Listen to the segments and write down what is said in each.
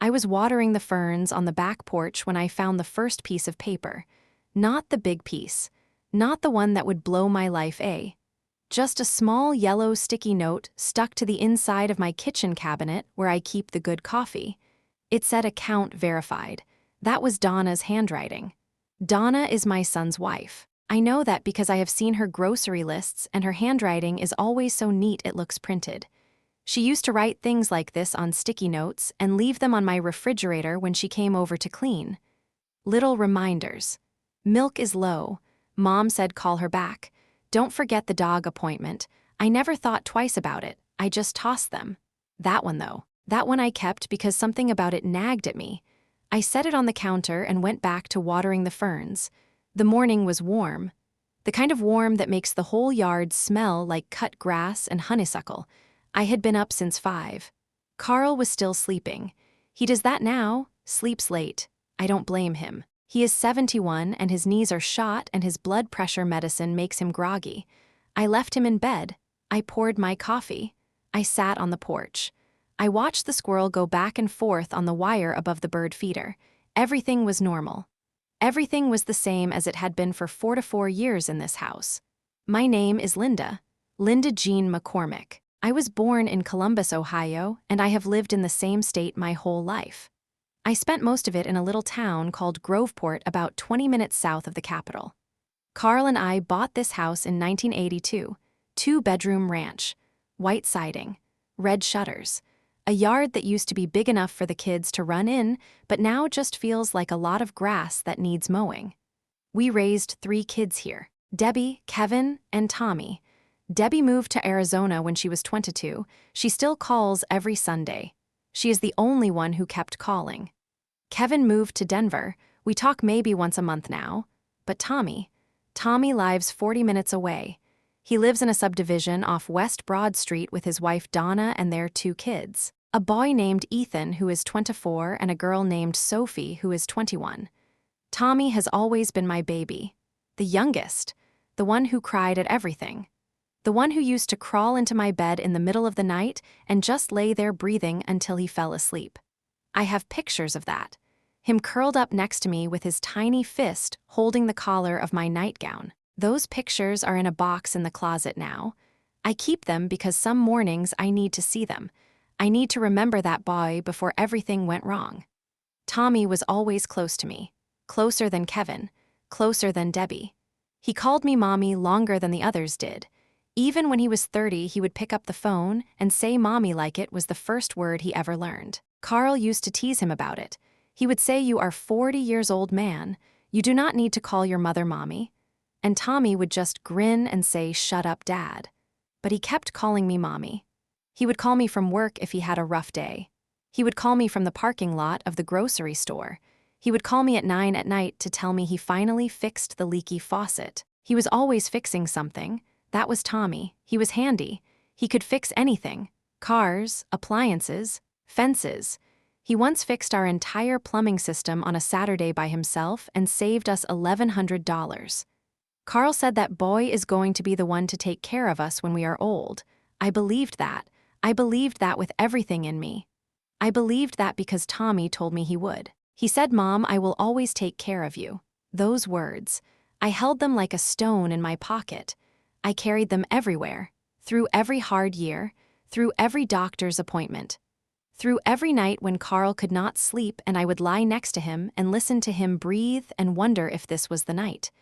I was watering the ferns on the back porch when I found the first piece of paper. Not the big piece. Not the one that would blow my life, just a small yellow sticky note stuck to the inside of my kitchen cabinet where I keep the good coffee. It said account verified. That was Donna's handwriting. Donna is my son's wife. I know that because I have seen her grocery lists and her handwriting is always so neat it looks printed. She used to write things like this on sticky notes and leave them on my refrigerator when she came over to clean. Little reminders. Milk is low. Mom said call her back. Don't forget the dog appointment. I never thought twice about it. I just tossed them. That one though. That one I kept because something about it nagged at me. I set it on the counter and went back to watering the ferns. The morning was warm. The kind of warm that makes the whole yard smell like cut grass and honeysuckle. I had been up since 5. Carl was still sleeping. He does that now, sleeps late. I don't blame him. He is 71 and his knees are shot and his blood pressure medicine makes him groggy. I left him in bed. I poured my coffee. I sat on the porch. I watched the squirrel go back and forth on the wire above the bird feeder. Everything was normal. Everything was the same as it had been for 4 to 4 years in this house. My name is Linda. Linda Jean McCormick. I was born in Columbus, Ohio, and I have lived in the same state my whole life. I spent most of it in a little town called Groveport about 20 minutes south of the capital. Carl and I bought this house in 1982, 2-bedroom ranch, white siding, red shutters, a yard that used to be big enough for the kids to run in, but now just feels like a lot of grass that needs mowing. We raised 3 kids here, Debbie, Kevin, and Tommy. Debbie moved to Arizona when she was 22. She still calls every Sunday. She is the only one who kept calling. Kevin moved to Denver. We talk maybe once a month now. But Tommy lives 40 minutes away. He lives in a subdivision off West Broad Street with his wife Donna and their 2 kids. A boy named Ethan who is 24 and a girl named Sophie who is 21. Tommy has always been my baby. The youngest. The one who cried at everything. The one who used to crawl into my bed in the middle of the night and just lay there breathing until he fell asleep. I have pictures of that. Him curled up next to me with his tiny fist holding the collar of my nightgown. Those pictures are in a box in the closet now. I keep them because some mornings I need to see them. I need to remember that boy before everything went wrong. Tommy was always close to me. Closer than Kevin. Closer than Debbie. He called me mommy longer than the others did. Even when he was 30, he would pick up the phone and say mommy like it was the first word he ever learned. Carl used to tease him about it. He would say, "You are 40 years old man. You do not need to call your mother mommy." And Tommy would just grin and say, "Shut up, Dad." But he kept calling me mommy. He would call me from work if he had a rough day. He would call me from the parking lot of the grocery store. He would call me at 9 at night to tell me he finally fixed the leaky faucet. He was always fixing something. That was Tommy. He was handy. He could fix anything. Cars, appliances, fences. He once fixed our entire plumbing system on a Saturday by himself and saved us $1,100. Carl said that boy is going to be the one to take care of us when we are old. I believed that. I believed that with everything in me. I believed that because Tommy told me he would. He said, "Mom, I will always take care of you." Those words. I held them like a stone in my pocket. I carried them everywhere, through every hard year, through every doctor's appointment, through every night when Carl could not sleep and I would lie next to him and listen to him breathe and wonder if this was the night.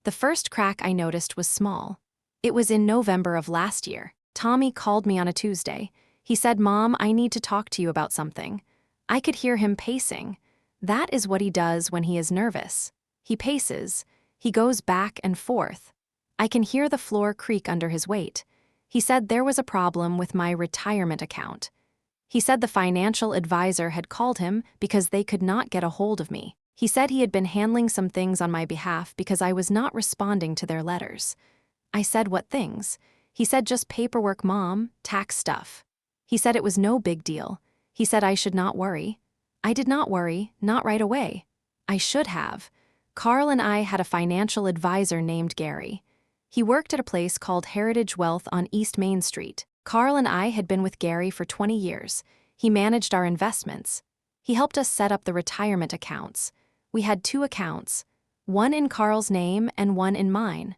The first crack I noticed was small. It was in November of last year. Tommy called me on a Tuesday. He said, "Mom, I need to talk to you about something." I could hear him pacing. That is what he does when he is nervous. He paces. He goes back and forth. I can hear the floor creak under his weight. He said there was a problem with my retirement account. He said the financial advisor had called him because they could not get a hold of me. He said he had been handling some things on my behalf because I was not responding to their letters. I said, "What things?" He said, "Just paperwork, Mom, tax stuff." He said it was no big deal. He said I should not worry. I did not worry, not right away. I should have. Carl and I had a financial advisor named Gary. He worked at a place called Heritage Wealth on East Main Street. Carl and I had been with Gary for 20 years. He managed our investments. He helped us set up the retirement accounts. We had 2 accounts, one in Carl's name and one in mine.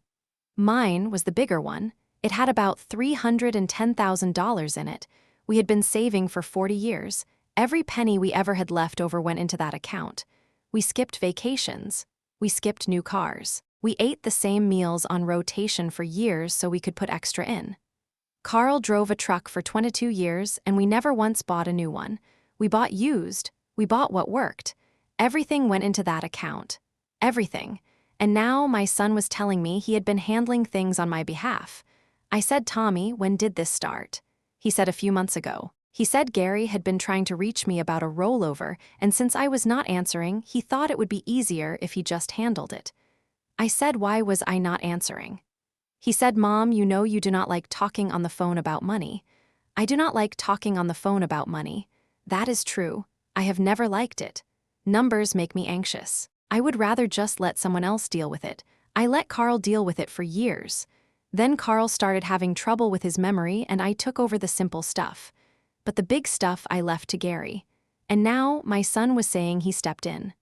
Mine was the bigger one. It had about $310,000 in it. We had been saving for 40 years. Every penny we ever had left over went into that account. We skipped vacations. We skipped new cars. We ate the same meals on rotation for years so we could put extra in. Carl drove a truck for 22 years, and we never once bought a new one. We bought used. We bought what worked. Everything went into that account. Everything. And now my son was telling me he had been handling things on my behalf. I said, Tommy, when did this start? He said a few months ago. He said Gary had been trying to reach me about a rollover, and since I was not answering, he thought it would be easier if he just handled it. I said, why was I not answering? He said, Mom, you know you do not like talking on the phone about money. I do not like talking on the phone about money. That is true. I have never liked it. Numbers make me anxious. I would rather just let someone else deal with it. I let Carl deal with it for years. Then Carl started having trouble with his memory and I took over the simple stuff. But the big stuff I left to Gary. And now my son was saying he stepped in.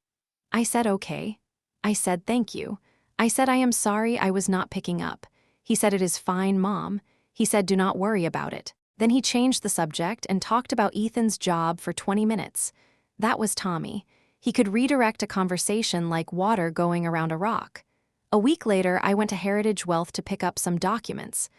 I said, okay. I said, thank you. I said, I am sorry I was not picking up. He said, it is fine, Mom. He said, do not worry about it. Then he changed the subject and talked about Ethan's job for 20 minutes. That was Tommy. He could redirect a conversation like water going around a rock. A week later, I went to Heritage Wealth to pick up some documents.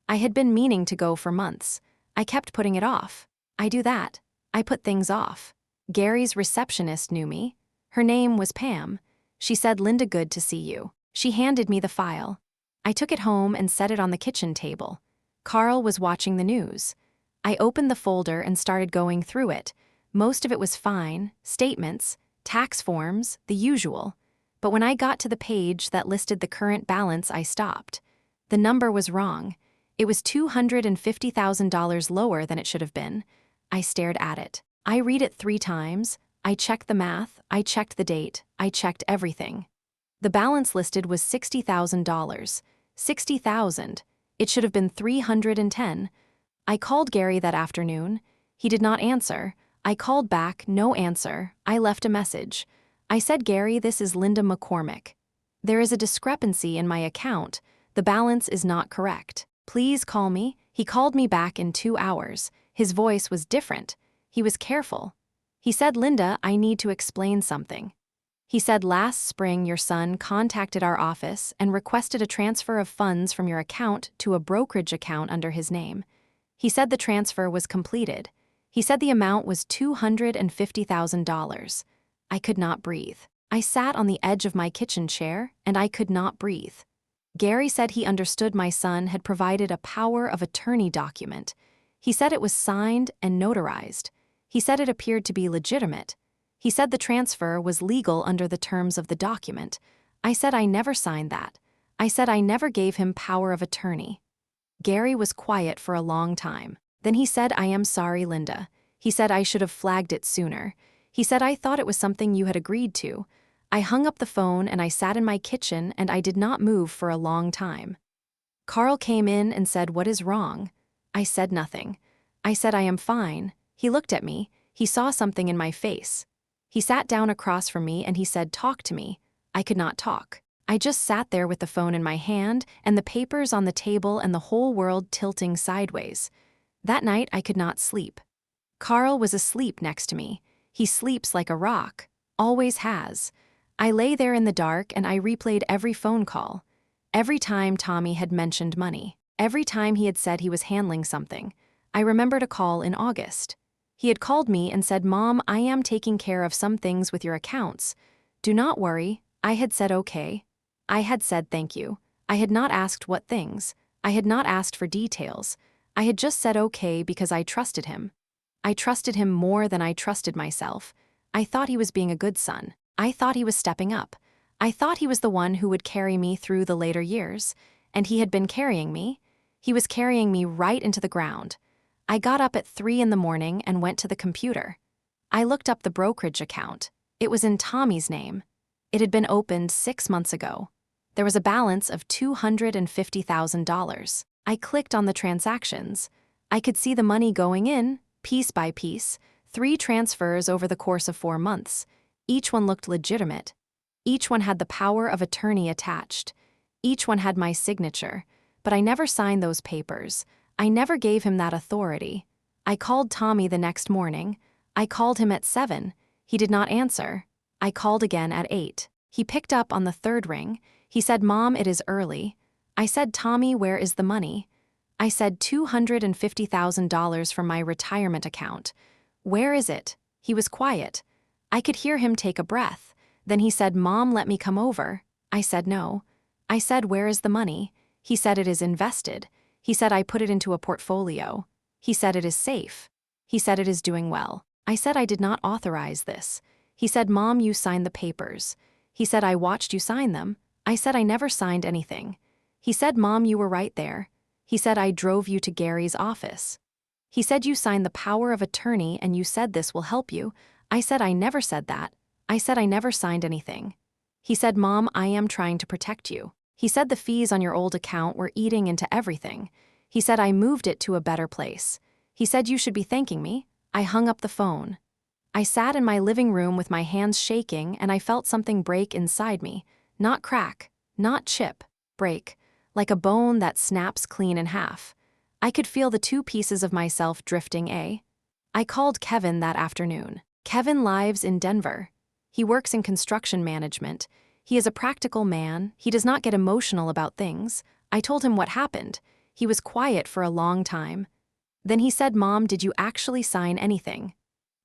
I had been meaning to go for months. I kept putting it off. I do that. I put things off. Gary's receptionist knew me. Her name was Pam. She said, Linda, good to see you. She handed me the file. I took it home and set it on the kitchen table. Carl was watching the news. I opened the folder and started going through it. Most of it was fine, statements, tax forms, the usual. But when I got to the page that listed the current balance, I stopped. The number was wrong. It was $250,000 lower than it should have been. I stared at it. I read it 3 times. I checked the math. I checked the date. I checked everything. The balance listed was $60,000. $60,000. It should have been $310,000. I called Gary that afternoon. He did not answer. I called back, no answer. I left a message. I said, Gary, this is Linda McCormick. There is a discrepancy in my account. The balance is not correct. Please call me. He called me back in 2 hours. His voice was different. He was careful. He said, Linda, I need to explain something. He said, last spring your son contacted our office and requested a transfer of funds from your account to a brokerage account under his name. He said the transfer was completed. He said the amount was $250,000. I could not breathe. I sat on the edge of my kitchen chair, and I could not breathe. Gary said he understood my son had provided a power of attorney document. He said it was signed and notarized. He said it appeared to be legitimate. He said the transfer was legal under the terms of the document. I said I never signed that. I said I never gave him power of attorney. Gary was quiet for a long time. Then he said, I am sorry, Linda. He said I should have flagged it sooner. He said I thought it was something you had agreed to. I hung up the phone and I sat in my kitchen and I did not move for a long time. Carl came in and said, what is wrong? I said nothing. I said I am fine. He looked at me. He saw something in my face. He sat down across from me and he said, talk to me. I could not talk. I just sat there with the phone in my hand and the papers on the table and the whole world tilting sideways. That night I could not sleep. Carl was asleep next to me. He sleeps like a rock. Always has. I lay there in the dark and I replayed every phone call. Every time Tommy had mentioned money. Every time he had said he was handling something. I remembered a call in August. He had called me and said, Mom, I am taking care of some things with your accounts. Do not worry. I had said okay. I had said thank you. I had not asked what things. I had not asked for details. I had just said okay because I trusted him. I trusted him more than I trusted myself. I thought he was being a good son. I thought he was stepping up. I thought he was the one who would carry me through the later years. And he had been carrying me. He was carrying me right into the ground. I got up at 3 in the morning and went to the computer. I looked up the brokerage account. It was in Tommy's name. It had been opened 6 months ago. There was a balance of $250,000. I clicked on the transactions. I could see the money going in, piece by piece, 3 transfers over the course of 4 months. Each one looked legitimate. Each one had the power of attorney attached. Each one had my signature. But I never signed those papers. I never gave him that authority. I called Tommy the next morning. I called him at 7. He did not answer. I called again at 8. He picked up on the 3rd ring. He said, "Mom, it is early." I said, "Tommy, where is the money?" I said, $250,000 from my retirement account. "Where is it?" He was quiet. I could hear him take a breath. Then he said, "Mom, let me come over." I said, "No." I said, "Where is the money?" He said, "It is invested." He said, "I put it into a portfolio." He said, "It is safe." He said, "It is doing well." I said, "I did not authorize this." He said, "Mom, you signed the papers." He said, "I watched you sign them." I said, "I never signed anything." He said, "Mom, you were right there." He said, "I drove you to Gary's office." He said, "You signed the power of attorney and you said this will help you." I said, "I never said that." I said, "I never signed anything." He said, "Mom, I am trying to protect you." He said, "The fees on your old account were eating into everything." He said, "I moved it to a better place." He said, "You should be thanking me." I hung up the phone. I sat in my living room with my hands shaking and I felt something break inside me. Not crack, not chip, break, like a bone that snaps clean in half. I could feel the 2 pieces of myself drifting. I called Kevin that afternoon. Kevin lives in Denver. He works in construction management. He is a practical man. He does not get emotional about things. I told him what happened. He was quiet for a long time. Then he said, "Mom, did you actually sign anything?"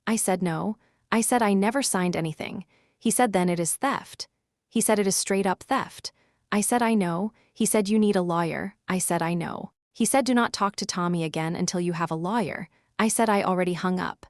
I said, "No." I said, "I never signed anything." He said, "Then it is theft." He said, "It is straight up theft." I said, "I know." He said, "You need a lawyer." I said, "I know." He said, "Do not talk to Tommy again until you have a lawyer." I said, "I already hung up."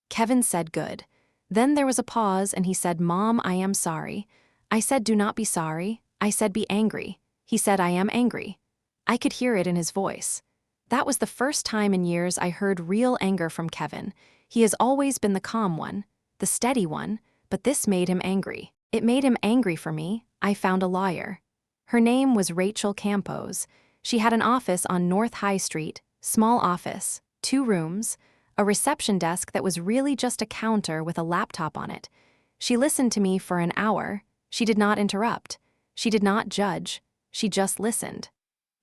Kevin said, "Good." Then there was a pause and he said, "Mom, I am sorry." I said, "Do not be sorry." I said, "Be angry." He said, "I am angry." I could hear it in his voice. That was the first time in years I heard real anger from Kevin. He has always been the calm one, the steady one, but this made him angry. It made him angry for me. I found a lawyer. Her name was Rachel Campos. She had an office on North High Street, small office, 2 rooms, a reception desk that was really just a counter with a laptop on it. She listened to me for an hour. She did not interrupt. She did not judge. She just listened.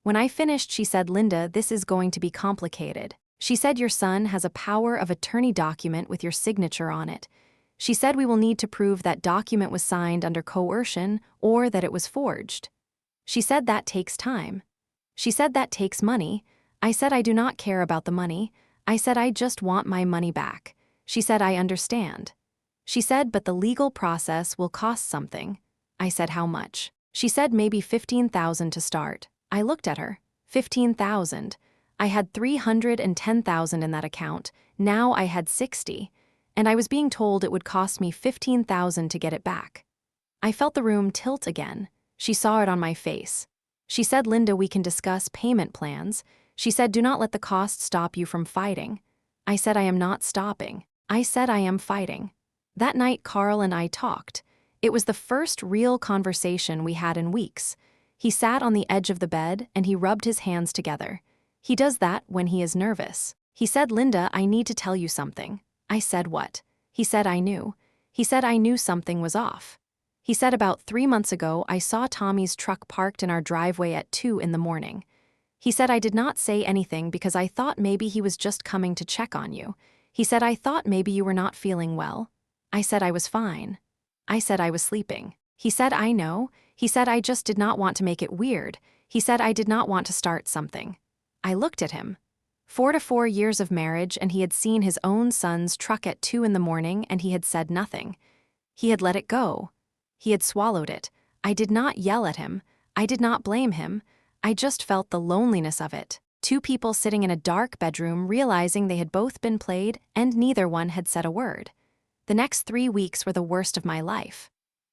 When I finished, she said, "Linda, this is going to be complicated." She said, "Your son has a power of attorney document with your signature on it." She said, "We will need to prove that document was signed under coercion or that it was forged." She said, "That takes time." She said, "That takes money." I said, "I do not care about the money." I said, "I just want my money back." She said, "I understand." She said, "But the legal process will cost something." I said, "How much?" She said, "Maybe $15,000 to start." I looked at her. 15,000. I had 310,000 in that account. Now I had 60. And I was being told it would cost me 15,000 to get it back. I felt the room tilt again. She saw it on my face. She said, "Linda, we can discuss payment plans." She said, "Do not let the cost stop you from fighting." I said, "I am not stopping." I said, "I am fighting." That night, Carl and I talked. It was the first real conversation we had in weeks. He sat on the edge of the bed and he rubbed his hands together. He does that when he is nervous. He said, "Linda, I need to tell you something." I said, "What?" He said, "I knew." He said, "I knew something was off." He said, "About 3 months ago, I saw Tommy's truck parked in our driveway at 2 in the morning." He said, "I did not say anything because I thought maybe he was just coming to check on you." He said, "I thought maybe you were not feeling well." I said, "I was fine." I said, "I was sleeping." He said, "I know." He said, "I just did not want to make it weird." He said, "I did not want to start something." I looked at him. 4 years of marriage and he had seen his own son's truck at 2 in the morning and he had said nothing. He had let it go. He had swallowed it. I did not yell at him. I did not blame him. I just felt the loneliness of it. 2 people sitting in a dark bedroom realizing they had both been played and neither one had said a word. The next 3 weeks were the worst of my life.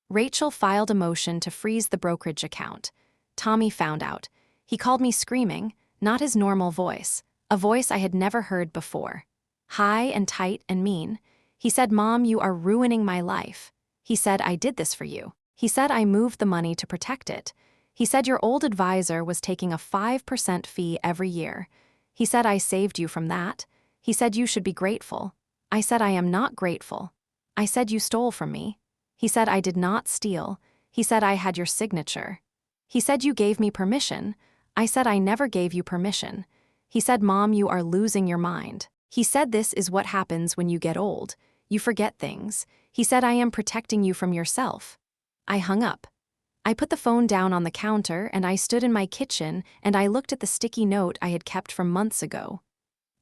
Rachel filed a motion to freeze the brokerage account. Tommy found out. He called me screaming, not his normal voice, a voice I had never heard before. High and tight and mean. He said, "Mom, you are ruining my life." He said, "I did this for you." He said, "I moved the money to protect it." He said, "Your old advisor was taking a 5% fee every year." He said, "I saved you from that." He said, "You should be grateful." I said I am not grateful. I said you stole from me. He said I did not steal. He said I had your signature. He said you gave me permission. I said I never gave you permission. He said, Mom, you are losing your mind. He said this is what happens when you get old. You forget things. He said I am protecting you from yourself. I hung up. I put the phone down on the counter and I stood in my kitchen and I looked at the sticky note I had kept from months ago.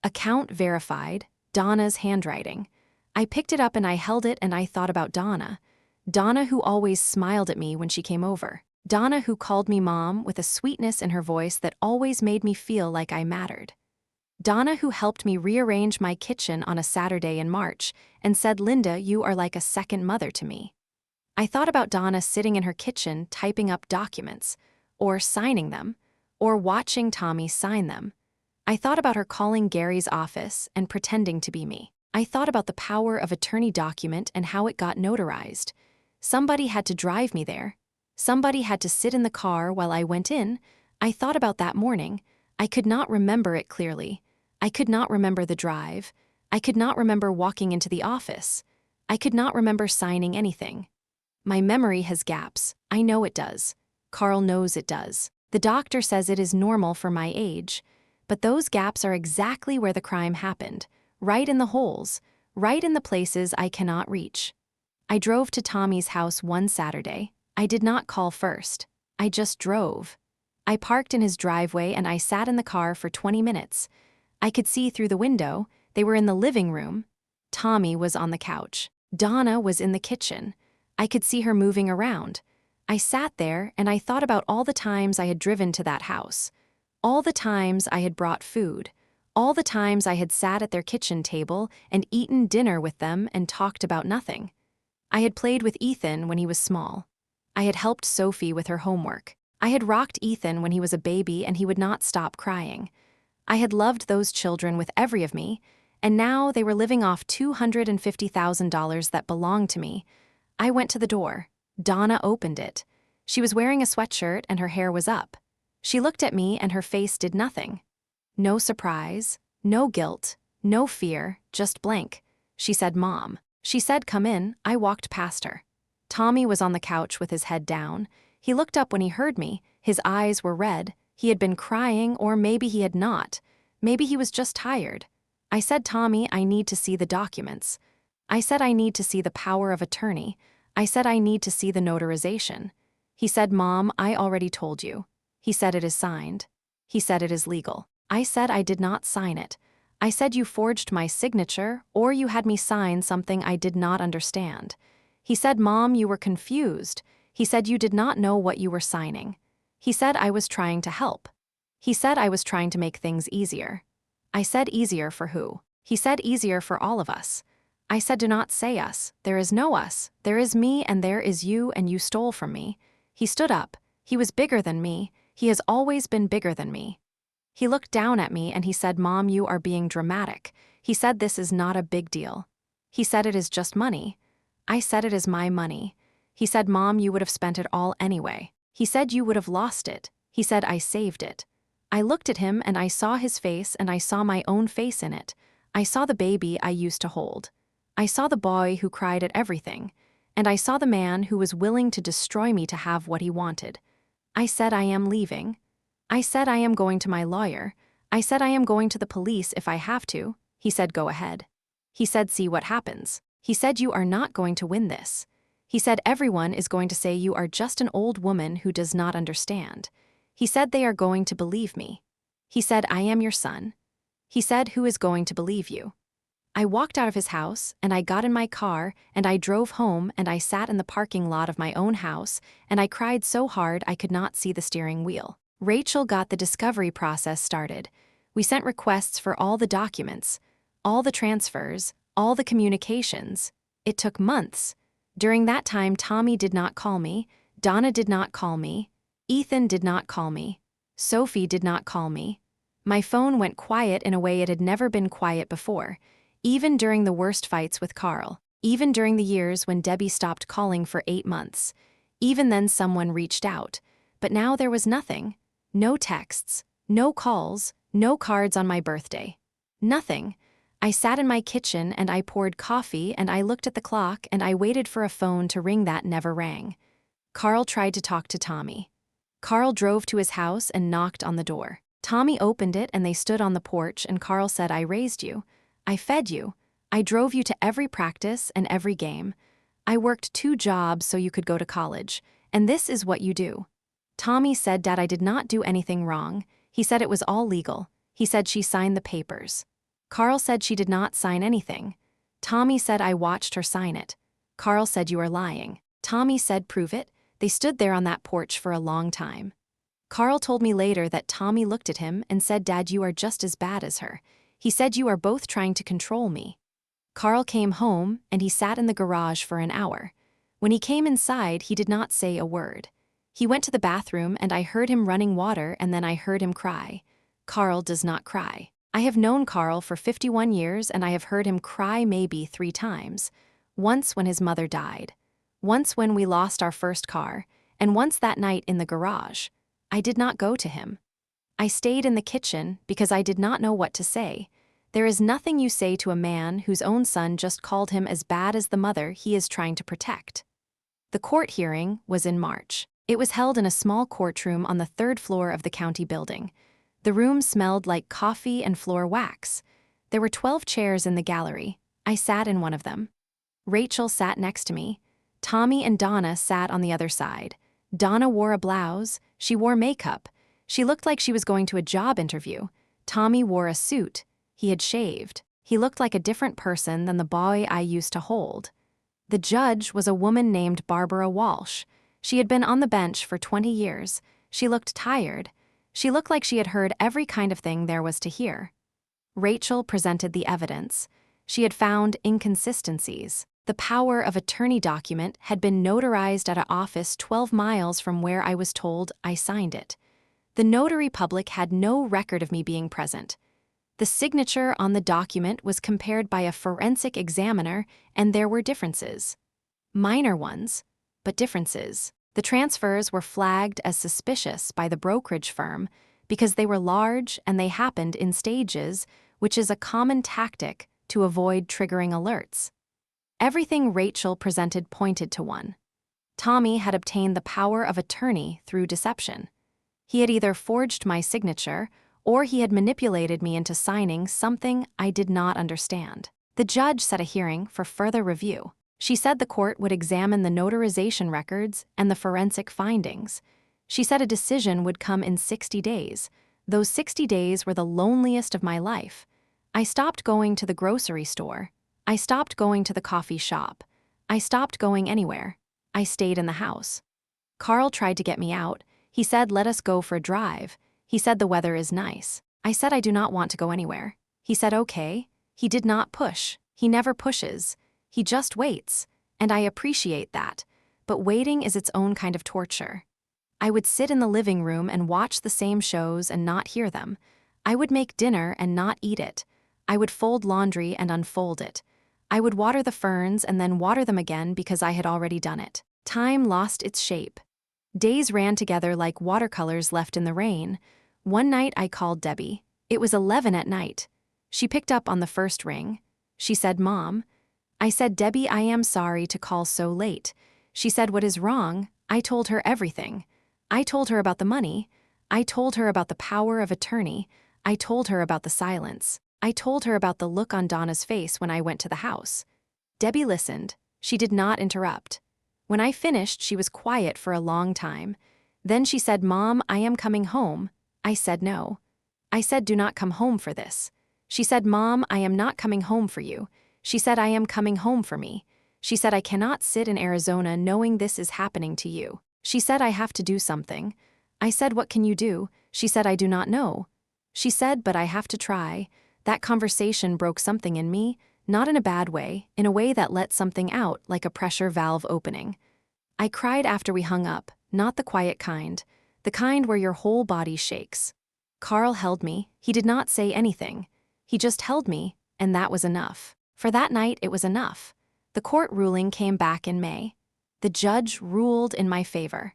Account verified, Donna's handwriting. I picked it up and I held it and I thought about Donna. Donna who always smiled at me when she came over. Donna who called me Mom with a sweetness in her voice that always made me feel like I mattered. Donna who helped me rearrange my kitchen on a Saturday in March and said, Linda, you are like a second mother to me. I thought about Donna sitting in her kitchen typing up documents, or signing them, or watching Tommy sign them. I thought about her calling Gary's office and pretending to be me. I thought about the power of attorney document and how it got notarized. Somebody had to drive me there. Somebody had to sit in the car while I went in. I thought about that morning. I could not remember it clearly. I could not remember the drive. I could not remember walking into the office. I could not remember signing anything. My memory has gaps. I know it does. Carl knows it does. The doctor says it is normal for my age. But those gaps are exactly where the crime happened. Right in the holes. Right in the places I cannot reach. I drove to Tommy's house one Saturday. I did not call first. I just drove. I parked in his driveway and I sat in the car for 20 minutes. I could see through the window. They were in the living room. Tommy was on the couch. Donna was in the kitchen. I could see her moving around. I sat there and I thought about all the times I had driven to that house. All the times I had brought food. All the times I had sat at their kitchen table and eaten dinner with them and talked about nothing. I had played with Ethan when he was small. I had helped Sophie with her homework. I had rocked Ethan when he was a baby and he would not stop crying. I had loved those children with every of me, and now they were living off $250,000 that belonged to me. I went to the door. Donna opened it. She was wearing a sweatshirt and her hair was up. She looked at me and her face did nothing. No surprise, no guilt, no fear, just blank. She said, Mom. She said, come in. I walked past her. Tommy was on the couch with his head down. He looked up when he heard me. His eyes were red. He had been crying, or maybe he had not. Maybe he was just tired. I said, Tommy, I need to see the documents. I said I need to see the power of attorney. I said I need to see the notarization. He said, Mom, I already told you. He said it is signed. He said it is legal. I said I did not sign it. I said you forged my signature, or you had me sign something I did not understand. He said, Mom, you were confused. He said you did not know what you were signing. He said I was trying to help. He said I was trying to make things easier. I said easier for who? He said easier for all of us. I said, do not say us. There is no us. There is me and there is you, and you stole from me. He stood up. He was bigger than me. He has always been bigger than me. He looked down at me and he said, Mom, you are being dramatic. He said this is not a big deal. He said it is just money. I said it is my money. He said, Mom, you would have spent it all anyway. He said you would have lost it. He said I saved it. I looked at him and I saw his face and I saw my own face in it. I saw the baby I used to hold. I saw the boy who cried at everything. And I saw the man who was willing to destroy me to have what he wanted. I said I am leaving. I said I am going to my lawyer. I said I am going to the police if I have to. He said go ahead. He said see what happens. He said you are not going to win this. He said everyone is going to say you are just an old woman who does not understand. He said they are going to believe me. He said I am your son. He said who is going to believe you? I walked out of his house and I got in my car and I drove home and I sat in the parking lot of my own house and I cried so hard I could not see the steering wheel. Rachel got the discovery process started. We sent requests for all the documents, all the transfers, all the communications. It took months. During that time, Tommy did not call me, Donna did not call me, Ethan did not call me, Sophie did not call me. My phone went quiet in a way it had never been quiet before, even during the worst fights with Carl, even during the years when Debbie stopped calling for 8 months. Even then someone reached out, but now there was nothing. No texts, no calls, no cards on my birthday. Nothing. I sat in my kitchen and I poured coffee and I looked at the clock and I waited for a phone to ring that never rang. Carl tried to talk to Tommy. Carl drove to his house and knocked on the door. Tommy opened it and they stood on the porch and Carl said, I raised you. I fed you. I drove you to every practice and every game. I worked 2 jobs so you could go to college. And this is what you do. Tommy said, Dad, I did not do anything wrong. He said it was all legal. He said she signed the papers. Carl said she did not sign anything. Tommy said, I watched her sign it. Carl said, you are lying. Tommy said, prove it. They stood there on that porch for a long time. Carl told me later that Tommy looked at him and said, Dad, you are just as bad as her. He said, you are both trying to control me. Carl came home and he sat in the garage for an hour. When he came inside, he did not say a word. He went to the bathroom and I heard him running water and then I heard him cry. Carl does not cry. I have known Carl for 51 years and I have heard him cry maybe 3 times. Once when his mother died. Once when we lost our first car. And once that night in the garage. I did not go to him. I stayed in the kitchen because I did not know what to say. There is nothing you say to a man whose own son just called him as bad as the mother he is trying to protect. The court hearing was in March. It was held in a small courtroom on the 3rd floor of the county building. The room smelled like coffee and floor wax. There were 12 chairs in the gallery. I sat in one of them. Rachel sat next to me. Tommy and Donna sat on the other side. Donna wore a blouse. She wore makeup. She looked like she was going to a job interview. Tommy wore a suit. He had shaved. He looked like a different person than the boy I used to hold. The judge was a woman named Barbara Walsh. She had been on the bench for 20 years. She looked tired. She looked like she had heard every kind of thing there was to hear. Rachel presented the evidence. She had found inconsistencies. The power of attorney document had been notarized at an office 12 miles from where I was told I signed it. The notary public had no record of me being present. The signature on the document was compared by a forensic examiner, and there were differences. Minor ones, but differences. The transfers were flagged as suspicious by the brokerage firm because they were large and they happened in stages, which is a common tactic to avoid triggering alerts. Everything Rachel presented pointed to one. Tommy had obtained the power of attorney through deception. He had either forged my signature or he had manipulated me into signing something I did not understand. The judge set a hearing for further review. She said the court would examine the notarization records and the forensic findings. She said a decision would come in 60 days. Those 60 days were the loneliest of my life. I stopped going to the grocery store. I stopped going to the coffee shop. I stopped going anywhere. I stayed in the house. Carl tried to get me out. He said, let us go for a drive. He said the weather is nice. I said I do not want to go anywhere. He said okay. He did not push. He never pushes. He just waits. And I appreciate that. But waiting is its own kind of torture. I would sit in the living room and watch the same shows and not hear them. I would make dinner and not eat it. I would fold laundry and unfold it. I would water the ferns and then water them again because I had already done it. Time lost its shape. Days ran together like watercolors left in the rain. One night I called Debbie. It was 11 at night. She picked up on the first ring. She said, Mom. I said, Debbie, I am sorry to call so late. She said, what is wrong? I told her everything. I told her about the money. I told her about the power of attorney. I told her about the silence. I told her about the look on Donna's face when I went to the house. Debbie listened. She did not interrupt. When I finished, she was quiet for a long time. Then she said, Mom, I am coming home. I said no. I said, do not come home for this. She said, Mom, I am not coming home for you. She said, I am coming home for me. She said, I cannot sit in Arizona knowing this is happening to you. She said, I have to do something. I said, what can you do? She said, I do not know. She said, but I have to try. That conversation broke something in me, not in a bad way, in a way that let something out like a pressure valve opening. I cried after we hung up, not the quiet kind, the kind where your whole body shakes. Carl held me. He did not say anything. He just held me, and that was enough. For that night, it was enough. The court ruling came back in May. The judge ruled in my favor.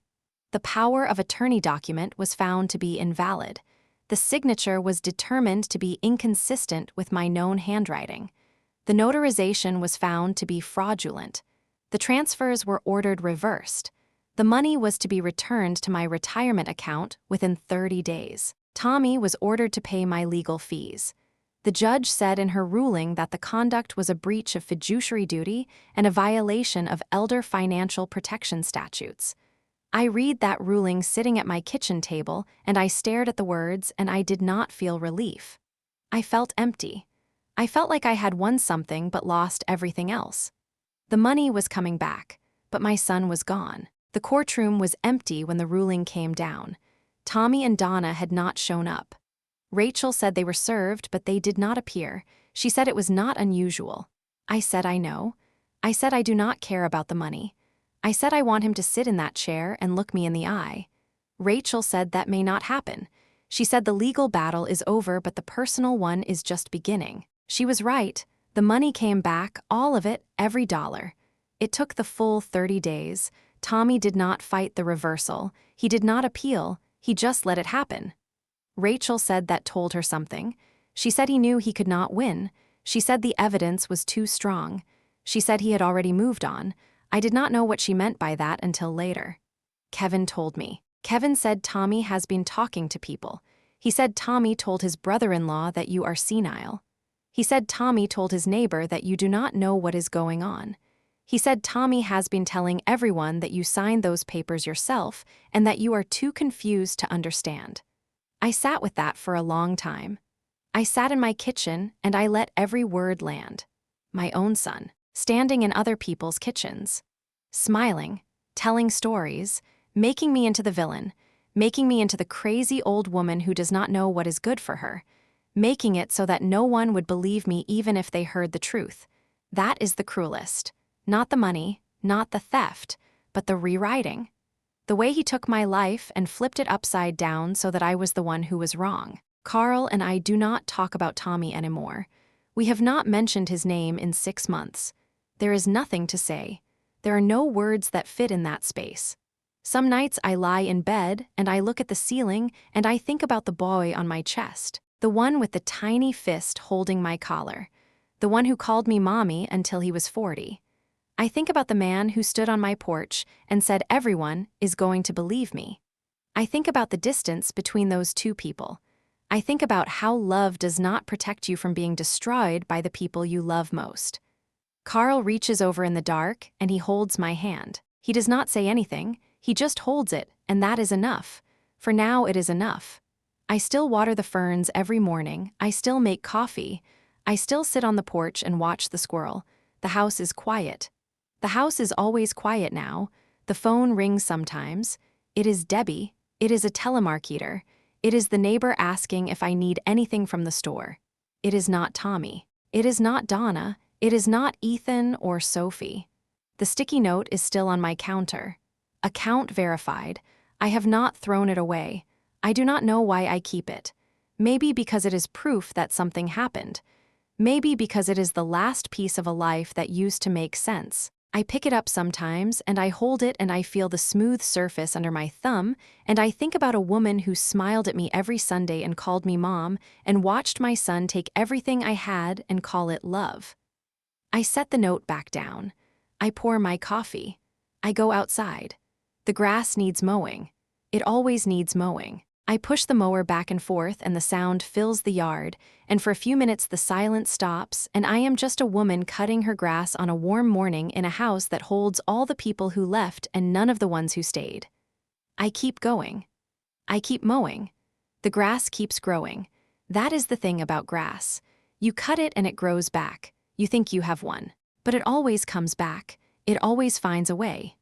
The power of attorney document was found to be invalid. The The signature was determined to be inconsistent with my known handwriting. The notarization was found to be fraudulent. The transfers were ordered reversed. The money was to be returned to my retirement account within 30 days. Tommy was ordered to pay my legal fees. The judge said in her ruling that the conduct was a breach of fiduciary duty and a violation of elder financial protection statutes. I read that ruling sitting at my kitchen table, and I stared at the words, and I did not feel relief. I felt empty. I felt like I had won something but lost everything else. The money was coming back, but my son was gone. The courtroom was empty when the ruling came down. Tommy and Donna had not shown up. Rachel said they were served, but they did not appear. She said it was not unusual. I said I know. I said I do not care about the money. I said I want him to sit in that chair and look me in the eye. Rachel said that may not happen. She said the legal battle is over, but the personal one is just beginning. She was right. The money came back, all of it, every dollar. It took the full 30 days. Tommy did not fight the reversal. He did not appeal. He just let it happen. Rachel said that told her something. She said he knew he could not win. She said the evidence was too strong. She said he had already moved on. I did not know what she meant by that until later. Kevin told me. Kevin said Tommy has been talking to people. He said Tommy told his brother-in-law that you are senile. He said Tommy told his neighbor that you do not know what is going on. He said Tommy has been telling everyone that you signed those papers yourself and that you are too confused to understand. I sat with that for a long time. I sat in my kitchen and I let every word land. My own son, standing in other people's kitchens, smiling, telling stories, making me into the villain, making me into the crazy old woman who does not know what is good for her, making it so that no one would believe me even if they heard the truth. That is the cruelest. Not the money, not the theft, but the rewriting. The way he took my life and flipped it upside down so that I was the one who was wrong. Carl and I do not talk about Tommy anymore. We have not mentioned his name in 6 months. There is nothing to say. There are no words that fit in that space. Some nights I lie in bed and I look at the ceiling and I think about the boy on my chest, the one with the tiny fist holding my collar, the one who called me mommy until he was 40. I think about the man who stood on my porch and said everyone is going to believe me. I think about the distance between those two people. I think about how love does not protect you from being destroyed by the people you love most. Carl reaches over in the dark and he holds my hand. He does not say anything, he just holds it, and that is enough. For now it is enough. I still water the ferns every morning, I still make coffee, I still sit on the porch and watch the squirrel. The house is quiet. The house is always quiet now. The phone rings sometimes. It is Debbie. It is a telemarketer. It is the neighbor asking if I need anything from the store. It is not Tommy. It is not Donna. It is not Ethan or Sophie. The sticky note is still on my counter. Account verified. I have not thrown it away. I do not know why I keep it. Maybe because it is proof that something happened. Maybe because it is the last piece of a life that used to make sense. I pick it up sometimes, and I hold it and I feel the smooth surface under my thumb, and I think about a woman who smiled at me every Sunday and called me mom, and watched my son take everything I had and call it love. I set the note back down. I pour my coffee. I go outside. The grass needs mowing. It always needs mowing. I push the mower back and forth and the sound fills the yard, and for a few minutes the silence stops and I am just a woman cutting her grass on a warm morning in a house that holds all the people who left and none of the ones who stayed. I keep going. I keep mowing. The grass keeps growing. That is the thing about grass. You cut it and it grows back. You think you have won. But it always comes back. It always finds a way.